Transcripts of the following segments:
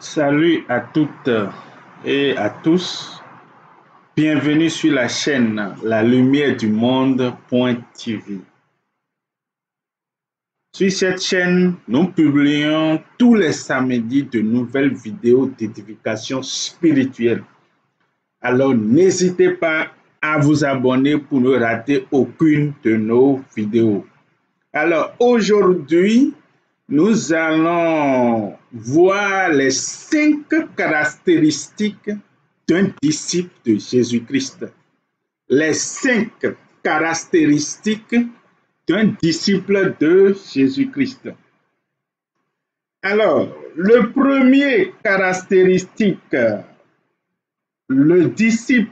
Salut à toutes et à tous. Bienvenue sur la chaîne La Lumière du Monde.tv. Sur cette chaîne, nous publions tous les samedis de nouvelles vidéos d'édification spirituelle. Alors, n'hésitez pas à vous abonner pour ne rater aucune de nos vidéos. Alors, aujourd'hui, nous allons voir les 5 caractéristiques d'un disciple de Jésus-Christ. Les 5 caractéristiques d'un disciple de Jésus-Christ. Alors, le premier caractéristique, le disciple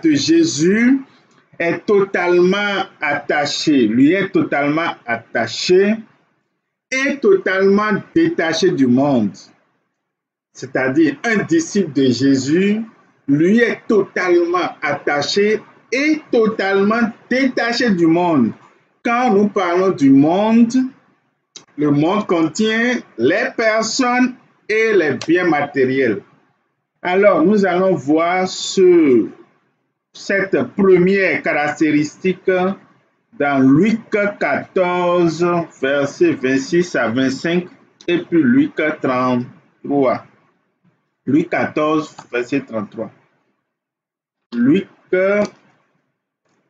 de Jésus est totalement attaché, lui est totalement attaché et totalement détaché du monde. C'est-à-dire, un disciple de Jésus, lui est totalement attaché et totalement détaché du monde. Quand nous parlons du monde, le monde contient les personnes et les biens matériels. Alors, nous allons voir cette première caractéristique dans Luc 14, versets 26 à 25, et puis Luc 33. Luc 14, verset 33. Luc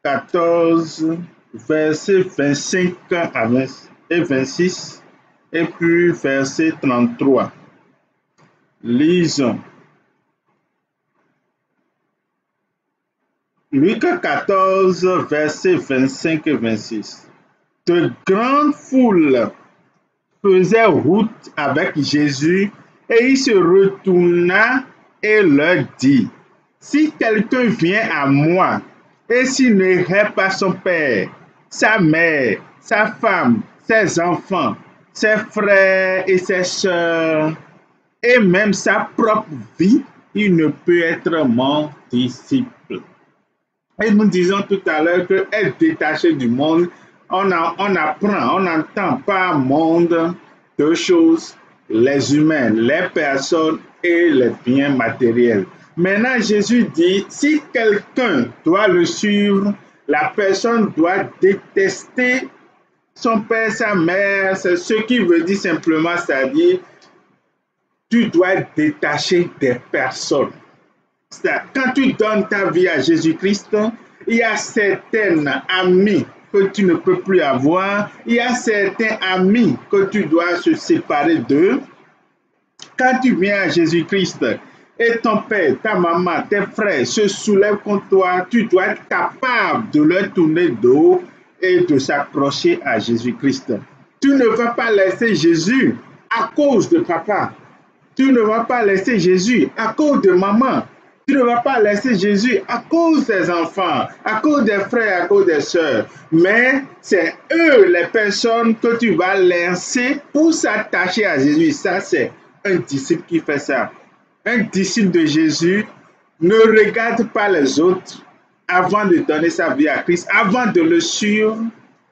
14, verset 25 et 26, et puis verset 33. Lisons. Luc 14, versets 25 et 26. De grandes foules faisaient route avec Jésus et il se retourna et leur dit, « Si quelqu'un vient à moi et s'il ne hait pas son père, sa mère, sa femme, ses enfants, ses frères et ses sœurs, et même sa propre vie, il ne peut être mon disciple. » Et nous disons tout à l'heure que être détaché du monde, on apprend, on n'entend pas monde deux choses, les humains, les personnes et les biens matériels. Maintenant, Jésus dit, si quelqu'un doit le suivre, la personne doit détester son père, sa mère, c'est ce qui veut dire simplement, c'est-à-dire, tu dois être détaché des personnes. Quand tu donnes ta vie à Jésus-Christ, il y a certains amis que tu ne peux plus avoir. Il y a certains amis que tu dois se séparer d'eux. Quand tu viens à Jésus-Christ et ton père, ta maman, tes frères se soulèvent contre toi, tu dois être capable de leur tourner dos et de s'accrocher à Jésus-Christ. Tu ne vas pas laisser Jésus à cause de papa. Tu ne vas pas laisser Jésus à cause de maman. Tu ne vas pas laisser Jésus à cause des enfants, à cause des frères, à cause des sœurs. Mais c'est eux, les personnes que tu vas laisser pour s'attacher à Jésus. Ça, c'est un disciple qui fait ça. Un disciple de Jésus ne regarde pas les autres avant de donner sa vie à Christ, avant de le suivre,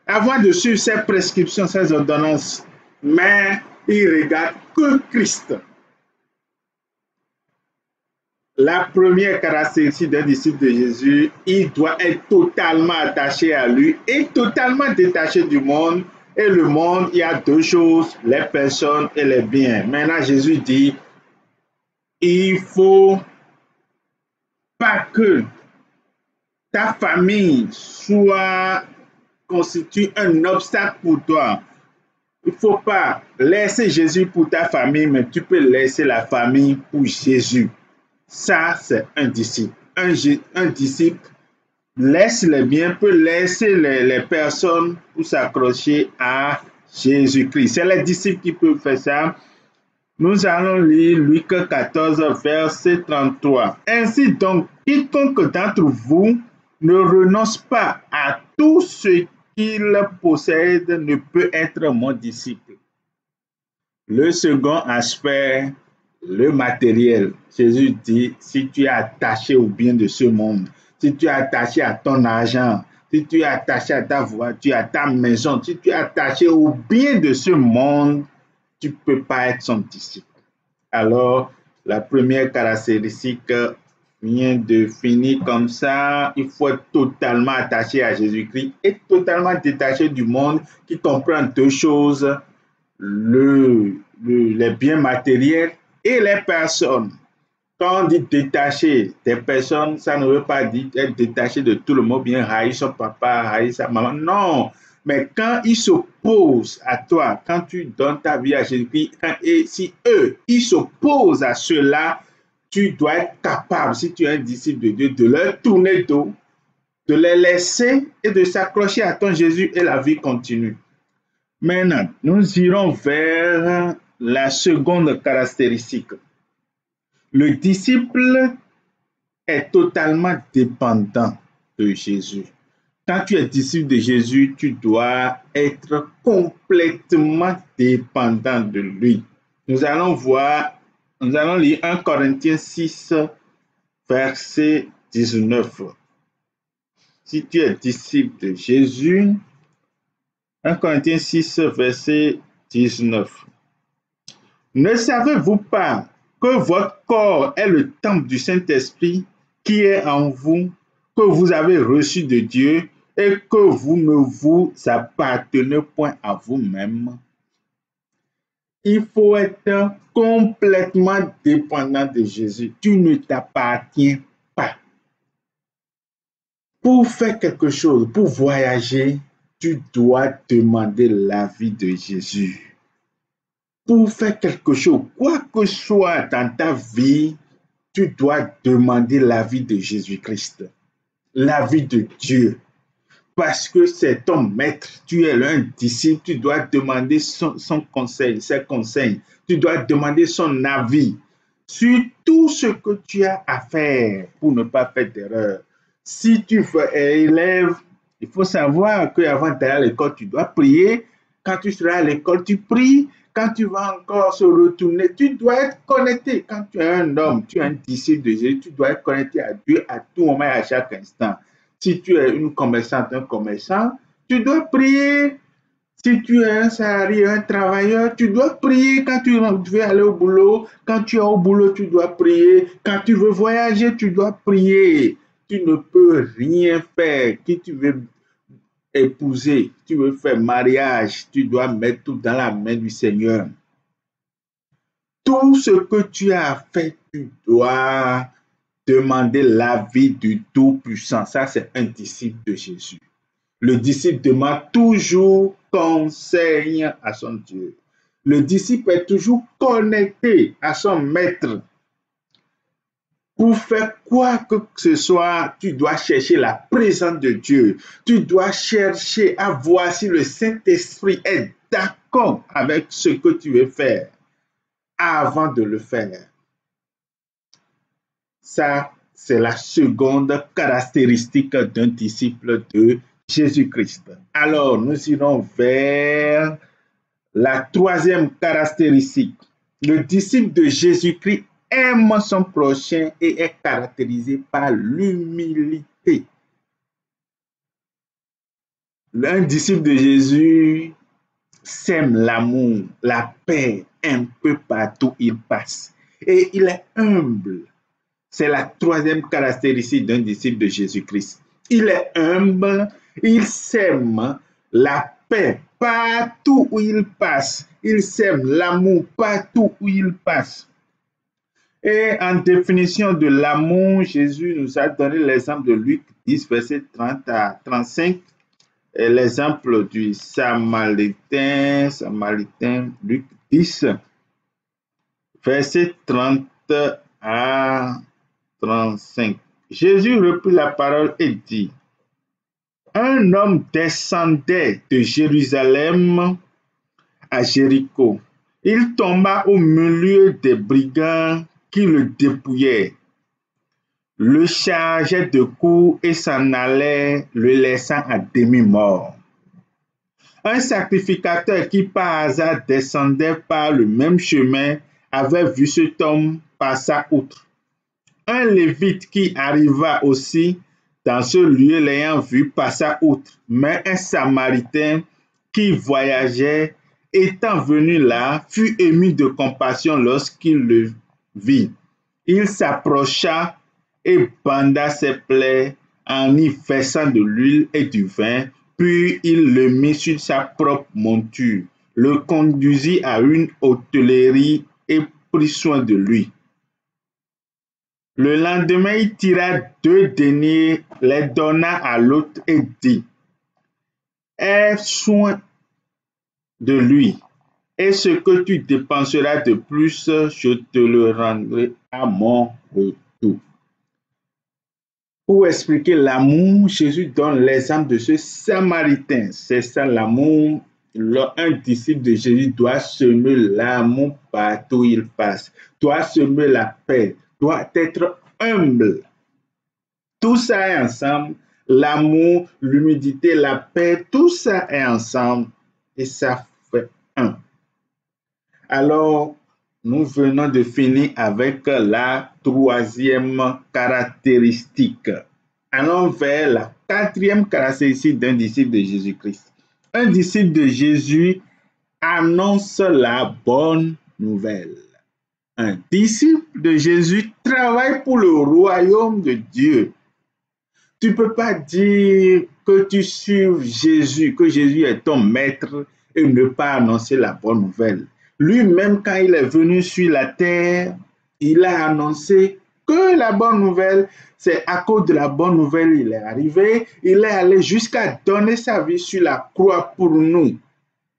avant de suivre ses prescriptions, ses ordonnances. Mais il regarde que Christ. La première caractéristique d'un disciple de Jésus, il doit être totalement attaché à lui et totalement détaché du monde. Et le monde, il y a deux choses, les personnes et les biens. Maintenant, Jésus dit, il ne faut pas que ta famille constitue un obstacle pour toi. Il ne faut pas laisser Jésus pour ta famille, mais tu peux laisser la famille pour Jésus. Ça, c'est un disciple. Un disciple laisse les biens, peut laisser les personnes pour s'accrocher à Jésus-Christ. C'est les disciples qui peuvent faire ça. Nous allons lire Luc 14, verset 33. Ainsi donc, quiconque d'entre vous ne renonce pas à tout ce qu'il possède ne peut être mon disciple. Le second aspect, le matériel. Jésus dit, si tu es attaché au bien de ce monde, si tu es attaché à ton argent, si tu es attaché à ta voiture, à ta maison, si tu es attaché au bien de ce monde, tu ne peux pas être son disciple. Alors, la première caractéristique vient de finir comme ça. Il faut être totalement attaché à Jésus-Christ et totalement détaché du monde qui comprend deux choses, les biens matériels et les personnes. Quand on dit détaché des personnes, ça ne veut pas dire être détaché de tout le monde, bien haïr son papa, haïr sa maman. Non, mais quand ils s'opposent à toi, quand tu donnes ta vie à Jésus-Christ, et si eux, ils s'opposent à cela, tu dois être capable, si tu es un disciple de Dieu, de leur tourner le dos, de les laisser et de s'accrocher à ton Jésus et la vie continue. Maintenant, nous irons vers la seconde caractéristique. Le disciple est totalement dépendant de Jésus. Quand tu es disciple de Jésus, tu dois être complètement dépendant de lui. Nous allons lire 1 Corinthiens 6, verset 19. Si tu es disciple de Jésus, 1 Corinthiens 6, verset 19. Ne savez-vous pas que votre corps est le temple du Saint-Esprit qui est en vous, que vous avez reçu de Dieu et que vous ne vous appartenez point à vous-même? Il faut être complètement dépendant de Jésus. Tu ne t'appartiens pas. Pour faire quelque chose, pour voyager, tu dois demander l'avis de Jésus. Pour faire quelque chose, quoi que soit dans ta vie, tu dois demander l'avis de Jésus-Christ, l'avis de Dieu. Parce que c'est ton maître, tu es un disciple, tu dois demander son conseil, ses conseils. Tu dois demander son avis sur tout ce que tu as à faire pour ne pas faire d'erreur. Si tu es élève, il faut savoir qu'avant d'aller à l'école, tu dois prier. Quand tu seras à l'école, tu pries. Quand tu vas encore se retourner, tu dois être connecté. Quand tu es un homme, tu es un disciple de Jésus, tu dois être connecté à Dieu à tout moment et à chaque instant. Si tu es une commerçante, un commerçant, tu dois prier. Si tu es un salarié, un travailleur, tu dois prier quand tu veux aller au boulot. Quand tu es au boulot, tu dois prier. Quand tu veux voyager, tu dois prier. Tu ne peux rien faire. Qui tu veux épouser, tu veux faire mariage, tu dois mettre tout dans la main du Seigneur. Tout ce que tu as fait, tu dois demander l'avis du Tout-Puissant. Ça, c'est un disciple de Jésus. Le disciple demande toujours conseil à son Dieu. Le disciple est toujours connecté à son maître. Pour faire quoi que ce soit, tu dois chercher la présence de Dieu. Tu dois chercher à voir si le Saint-Esprit est d'accord avec ce que tu veux faire avant de le faire. Ça, c'est la seconde caractéristique d'un disciple de Jésus-Christ. Alors, nous irons vers la troisième caractéristique. Le disciple de Jésus-Christ aime son prochain et est caractérisé par l'humilité. Un disciple de Jésus sème l'amour, la paix un peu partout où il passe. Et il est humble. C'est la troisième caractéristique d'un disciple de Jésus-Christ. Il est humble, il sème la paix partout où il passe. Il sème l'amour partout où il passe. Et en définition de l'amour, Jésus nous a donné l'exemple de Luc 10, verset 30 à 35. Et l'exemple du Samaritain, Luc 10, verset 30 à 35. Jésus reprit la parole et dit, un homme descendait de Jérusalem à Jéricho. Il tomba au milieu des brigands qui le dépouillaient, le chargeaient de coups et s'en allaient, le laissant à demi-mort. Un sacrificateur qui par hasard descendait par le même chemin avait vu cet homme passer outre. Un lévite qui arriva aussi dans ce lieu l'ayant vu passa outre, mais un samaritain qui voyageait étant venu là, fut ému de compassion lorsqu'il le vit. Il s'approcha et banda ses plaies en y versant de l'huile et du vin, puis il le mit sur sa propre monture, le conduisit à une hôtellerie et prit soin de lui. Le lendemain, il tira 2 deniers, les donna à l'autre et dit, aie soin de lui, et ce que tu dépenseras de plus, je te le rendrai à mon retour. Pour expliquer l'amour, Jésus donne l'exemple de ce Samaritain. C'est ça l'amour. Un disciple de Jésus doit semer l'amour partout où il passe, doit semer la paix, doit être humble. Tout ça est ensemble. L'amour, l'humilité, la paix, tout ça est ensemble et ça fait un. Alors, nous venons de finir avec la 3e caractéristique. Allons vers la 4e caractéristique d'un disciple de Jésus-Christ. Un disciple de Jésus annonce la bonne nouvelle. Un disciple de Jésus travaille pour le royaume de Dieu. Tu ne peux pas dire que tu suives Jésus, que Jésus est ton maître et ne pas annoncer la bonne nouvelle. Lui-même, quand il est venu sur la terre, il a annoncé que la bonne nouvelle, c'est à cause de la bonne nouvelle, il est arrivé, il est allé jusqu'à donner sa vie sur la croix pour nous.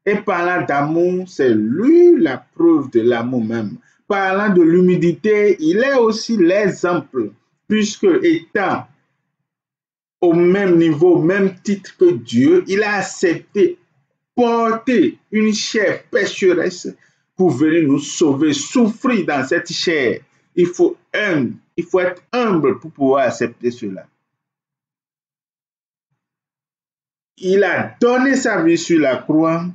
Et parlant d'amour, c'est lui la preuve de l'amour même. Parlant de l'humilité, il est aussi l'exemple, puisque étant au même niveau, au même titre que Dieu, il a accepté porter une chair pécheresse pour venir nous sauver, souffrir dans cette chair. Il faut être humble pour pouvoir accepter cela. Il a donné sa vie sur la croix.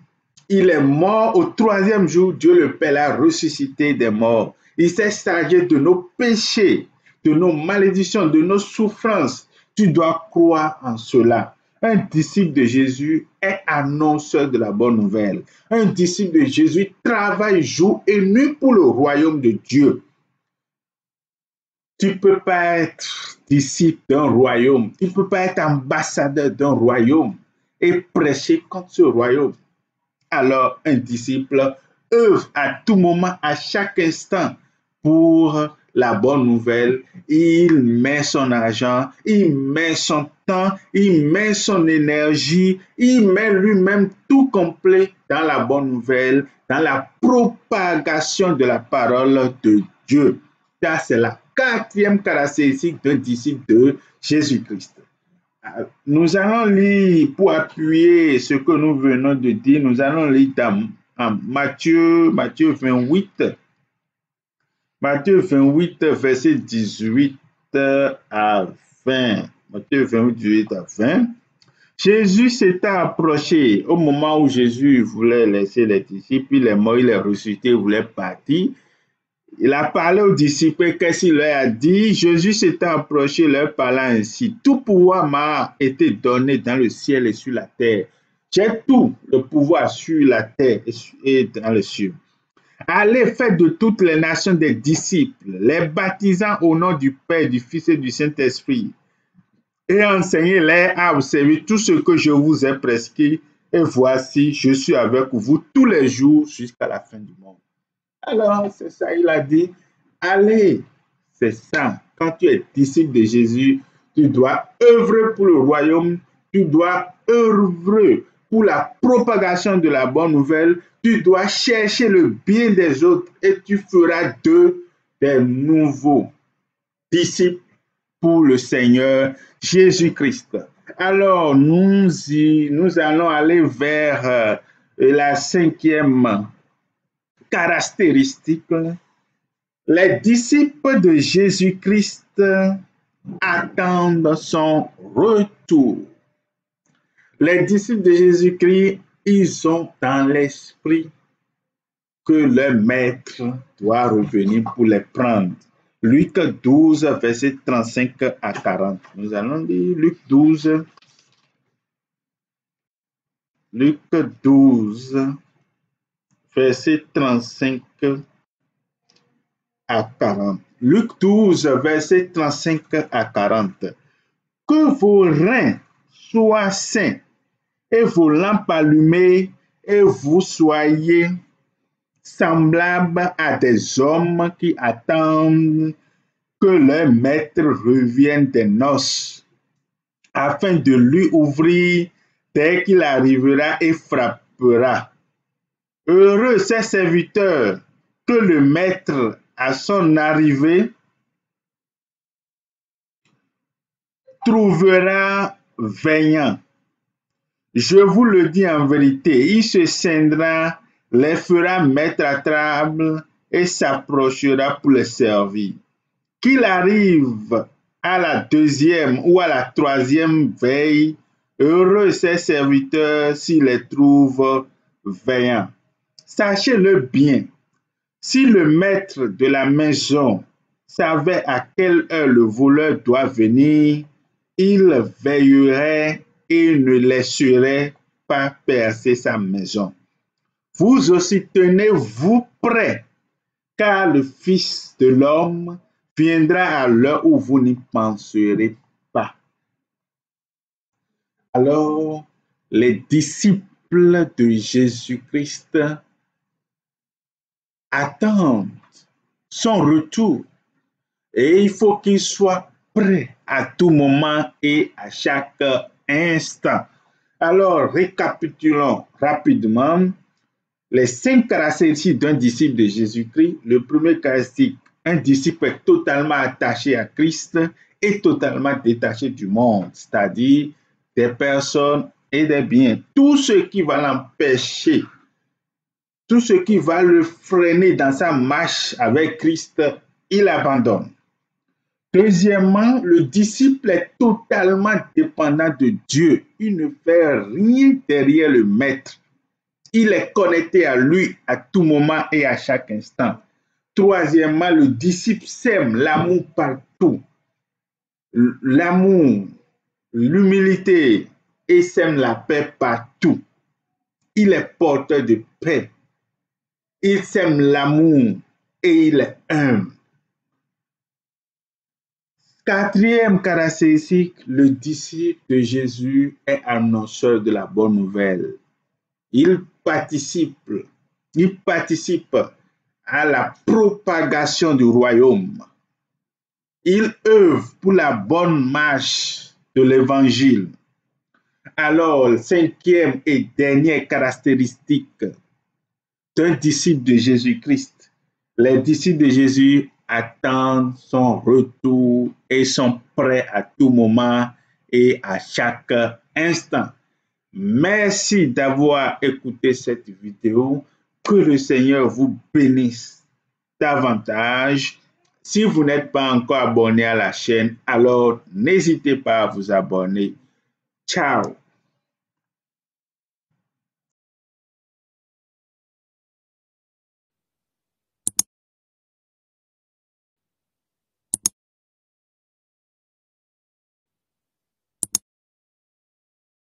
Il est mort au 3e jour. Dieu le Père l'a ressuscité des morts. Il s'est chargé de nos péchés, de nos malédictions, de nos souffrances. Tu dois croire en cela. Un disciple de Jésus est annonceur de la bonne nouvelle. Un disciple de Jésus travaille jour et nuit pour le royaume de Dieu. Tu ne peux pas être disciple d'un royaume. Tu ne peux pas être ambassadeur d'un royaume et prêcher contre ce royaume. Alors, un disciple œuvre à tout moment, à chaque instant, pour la bonne nouvelle. Il met son argent, il met son temps, il met son énergie, il met lui-même tout complet dans la bonne nouvelle, dans la propagation de la parole de Dieu. Ça, c'est la 4e caractéristique d'un disciple de Jésus-Christ. Nous allons lire, pour appuyer ce que nous venons de dire, nous allons lire dans Matthieu 28. Matthieu 28, verset 18 à 20. Matthieu 28, 18 à 20. Jésus s'était approché au moment où Jésus voulait laisser les disciples, il est mort, il est ressuscité, il voulait partir. Il a parlé aux disciples et qu'est-ce qu'il leur a dit? Jésus s'était approché, leur parlant ainsi. Tout pouvoir m'a été donné dans le ciel et sur la terre. J'ai tout le pouvoir sur la terre et dans le ciel. Allez, faites de toutes les nations des disciples, les baptisant au nom du Père, du Fils et du Saint-Esprit, et enseignez-les à observer tout ce que je vous ai prescrit. Et voici, je suis avec vous tous les jours jusqu'à la fin du monde. Alors, c'est ça, il a dit, allez, c'est ça. Quand tu es disciple de Jésus, tu dois œuvrer pour le royaume, tu dois œuvrer pour la propagation de la bonne nouvelle, tu dois chercher le bien des autres et tu feras d'eux des nouveaux disciples pour le Seigneur Jésus-Christ. Alors, nous allons aller vers la 5e caractéristique. Les disciples de Jésus-Christ attendent son retour. Les disciples de Jésus-Christ, ils ont dans l'esprit que leur maître doit revenir pour les prendre. Luc 12, verset 35 à 40. Nous allons lire Luc 12. Luc 12, verset 35 à 40. Luc 12, verset 35 à 40. Que vos reins soient sains et vos lampes allumées et vous soyez semblables à des hommes qui attendent que leur maître revienne des noces, afin de lui ouvrir dès qu'il arrivera et frappera. Heureux ces serviteurs que le maître, à son arrivée, trouvera veillant. Je vous le dis en vérité, il se scindra, les fera mettre à table et s'approchera pour les servir. Qu'il arrive à la deuxième ou à la troisième veille, heureux ces serviteurs s'ils les trouvent veillants. Sachez-le bien, si le maître de la maison savait à quelle heure le voleur doit venir, il veillerait et ne laisserait pas percer sa maison. Vous aussi tenez-vous prêts, car le Fils de l'homme viendra à l'heure où vous n'y penserez pas. Alors, les disciples de Jésus-Christ attendent son retour et il faut qu'ils soient prêts à tout moment et à chaque instant. Alors, récapitulons rapidement les 5 caractéristiques d'un disciple de Jésus-Christ. Le premier caractéristique, un disciple est totalement attaché à Christ et totalement détaché du monde, c'est-à-dire des personnes et des biens. Tout ce qui va l'empêcher, tout ce qui va le freiner dans sa marche avec Christ, il abandonne. Deuxièmement, le disciple est totalement dépendant de Dieu. Il ne fait rien derrière le maître. Il est connecté à lui à tout moment et à chaque instant. Troisièmement, le disciple sème l'amour partout. L'amour, l'humilité et sème la paix partout. Il est porteur de paix. Il sème l'amour et il est humble. Quatrième caractéristique, le disciple de Jésus est annonceur de la bonne nouvelle. Il participe à la propagation du royaume. Il œuvre pour la bonne marche de l'évangile. Alors, cinquième et dernière caractéristique d'un disciple de Jésus-Christ, les disciples de Jésus attendent son retour et sont prêts à tout moment et à chaque instant. Merci d'avoir écouté cette vidéo. Que le Seigneur vous bénisse davantage. Si vous n'êtes pas encore abonné à la chaîne, alors n'hésitez pas à vous abonner. Ciao!